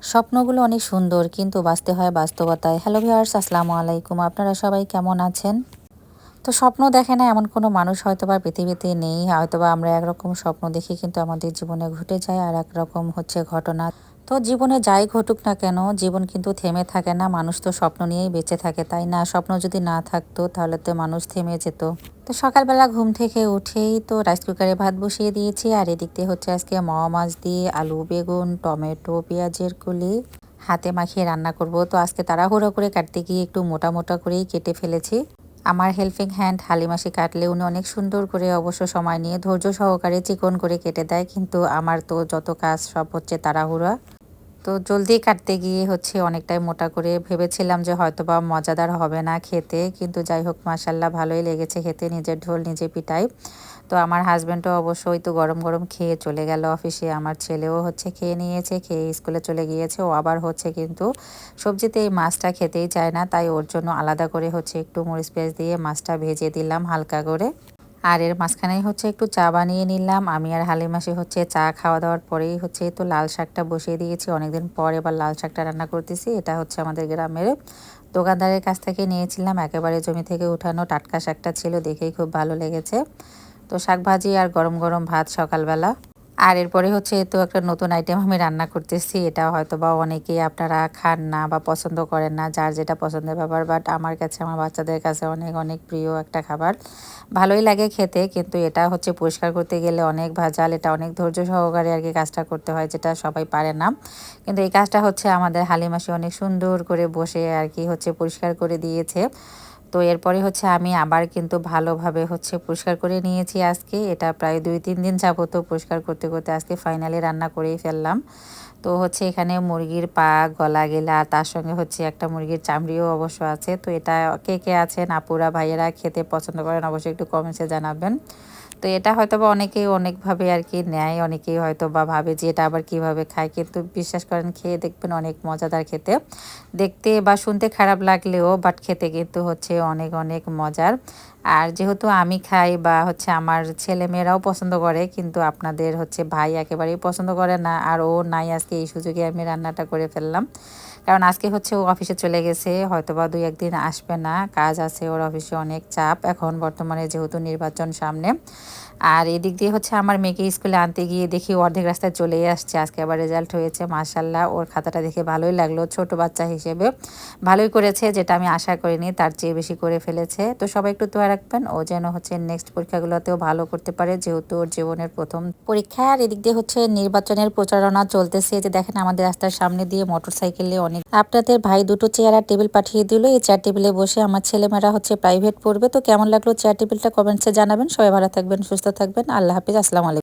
স্বপ্নগুলো অনেক সুন্দর কিন্তু বাঁচতে হয় বাস্তবতায়। হ্যালো ভিউয়ার্স, আসসালামু আলাইকুম। আপনারা সবাই কেমন আছেন? তো স্বপ্ন দেখে না এমন কোনো মানুষ হয়তোবা পৃথিবীতে নেই। হয়তোবা আমরা একরকম স্বপ্ন দেখি কিন্তু আমাদের জীবনে ঘটে যায় আর একরকম হচ্ছে ঘটনা। তো জীবনে যাই ঘটুক না কেন, জীবন কিন্তু থেমে থাকে না। মানুষ তো স্বপ্ন নিয়েই বেঁচে থাকে, তাই না? স্বপ্ন যদি না থাকতো তাহলে তো মানুষ থেমে যেত। তো সকালবেলা ঘুম থেকে উঠেই তো রাইস কুকারে ভাত বসিয়ে দিয়েছি, আর এদিক দিয়ে হচ্ছে আজকে মাওয়া মাছ দিয়ে আলু, বেগুন, টমেটো, পেঁয়াজের কলি হাতে মাখিয়ে রান্না করব। তো আজকে তাড়াহুড়ো করে কাটতে গিয়ে একটু মোটা মোটা করেই কেটে ফেলেছি। আমার হেল্পিং হ্যান্ড হালিমাসি কাটলে উনি অনেক সুন্দর করে অবশ্য সময় নিয়ে ধৈর্য সহকারে চিকন করে কেটে দেয়, কিন্তু আমার তো যত কাজ সব হচ্ছে তাড়াহুড়া। তো জলদি কাটতে গিয়ে হচ্ছে অনেকটাই মোটা করে ভেবেছিলাম যে হয়তোবা মজাদার হবে না খেতে, কিন্তু যাই হোক মাশাল্লাহ ভালোই লেগেছে খেতে, নিজের ঢোল নিজে পিটাই। তো আমার হাজব্যান্ডও অবশ্যই তো গরম গরম খেয়ে চলে গেল অফিসে। আমার ছেলেও হচ্ছে খেয়ে নিয়েছে, খেয়ে স্কুলে চলে গিয়েছে। ও আবার হচ্ছে কিন্তু সবজিতে এই মাছটা খেতেই চায় না, তাই ওর জন্য আলাদা করে হচ্ছে একটু মরিচ পেঁয়াজ দিয়ে মাছটা ভেজে দিলাম হালকা করে। আর এর মাঝখানেই হচ্ছে একটু চা বানিয়ে নিলাম। আমি আর হালিমাসি হচ্ছে চা খাওয়া দাওয়ার পরেই হচ্ছে তো লাল শাকটা বসিয়ে দিয়েছি। অনেকদিন পর এবার লাল শাকটা রান্না করতেছি। এটা হচ্ছে আমাদের গ্রামের দোকানদারের কাছ থেকে নিয়েছিলাম, একেবারে জমি থেকে উঠানো টাটকা শাকটা ছিল, দেখেই খুব ভালো লেগেছে। তো শাক ভাজি আর গরম গরম ভাত সকালবেলা। আর এরপরে হচ্ছে তো একটা নতুন আইটেম আমি রান্না করতেছি। এটা হয়তো বা অনেকেই আপনারা খান না বা পছন্দ করেন না, যার যেটা পছন্দের ব্যাপার, বাট আমার কাছে, আমার বাচ্চাদের কাছে অনেক অনেক প্রিয় একটা খাবার। ভালোই লাগে খেতে, কিন্তু এটা হচ্ছে পরিষ্কার করতে গেলে অনেক ভেজাল। এটা অনেক ধৈর্য সহকারে আর কি কাজটা করতে হয়, যেটা সবাই পারে না। কিন্তু এই কাজটা হচ্ছে আমাদের হালিমাসি অনেক সুন্দর করে বসে আর কি হচ্ছে পরিষ্কার করে দিয়েছে। তো এরপরে হচ্ছে আমি আবার কিন্তু ভালোভাবে হচ্ছে পরিষ্কার করে নিয়েছি আজকে। এটা প্রায় ২-৩ দিন যাবত পরিষ্কার করতে করতে আজকে ফাইনালি রান্না করেই ফেললাম। তো হচ্ছে এখানে মুরগির পা, গলা গেলা, তার সঙ্গে হচ্ছে একটা মুরগির চামড়িও অবশ্য আছে। তো এটা কে কে আছেন আপুরা ভাইয়েরা খেতে পছন্দ করেন অবশ্যই একটু কমেন্টসে জানাবেন। তো এটা হয়তোবা অনেকেই অনেকভাবে আর কি নেয়, অনেকেই হয়তো বা ভাবে যে এটা আবার কিভাবে খায়, কিন্তু বিশ্বাস করেন খেয়ে দেখবেন অনেক মজাদার খেতে। দেখতে বা শুনতে খারাপ লাগলেও বাট খেতে কিন্তু হচ্ছে অনেক অনেক মজার। আর যেহেতু আমি খাই বা হচ্ছে আমার ছেলেমেয়েরাও পছন্দ করে, কিন্তু আপনাদের হচ্ছে ভাই একেবারেই পছন্দ করে না, আর ও নাই আজকে, এই সুযোগে আমি রান্নাটা করে ফেললাম। কারণ আজকে হচ্ছে ও অফিসে চলে গেছে, হয়তোবা ২-১ দিন আসবে না, কাজ আছে ওর অফিসে, অনেক চাপ এখন বর্তমানে যেহেতু নির্বাচন সামনে। আর এদিক দিয়ে হচ্ছে আমার মেয়েকে স্কুলে আনতে গিয়ে দেখি অর্ধেক রাস্তায় চলেই আসছে। আজকে আবার রেজাল্ট হয়েছে মাশাল্লাহ, ওর খাতাটা দেখে ভালোই লাগলো। ছোট বাচ্চা হিসেবে ভালোই করেছে, যেটা আমি আশা করিনি, তার চেয়ে বেশি করে ফেলেছে। তো সবাই একটু দোয়া রাখবেন ও যেন হচ্ছে নেক্সট পরীক্ষাগুলোতেও ভালো করতে পারে, যেহেতু ওর জীবনের প্রথম পরীক্ষা। আর এদিক দিয়ে হচ্ছে নির্বাচনের প্রচারণা চলতেছে, যে দেখেন আমাদের রাস্তার সামনে দিয়ে মোটরসাইকেলে অনেক আপনাদের ভাই দুটো চেয়ার আর টেবিল পাঠিয়ে দিল। এই চেয়ার টেবিলে বসে আমার ছেলেমেয়েরা হচ্ছে প্রাইভেট পড়বে। তো কেমন লাগলো চেয়ার টেবিলটা কমেন্টসে জানাবেন। সবাই ভালো থাকবেন, সুস্থ থাকবেন। আল্লাহ হাফিজ, আসসালামু আলাইকুম।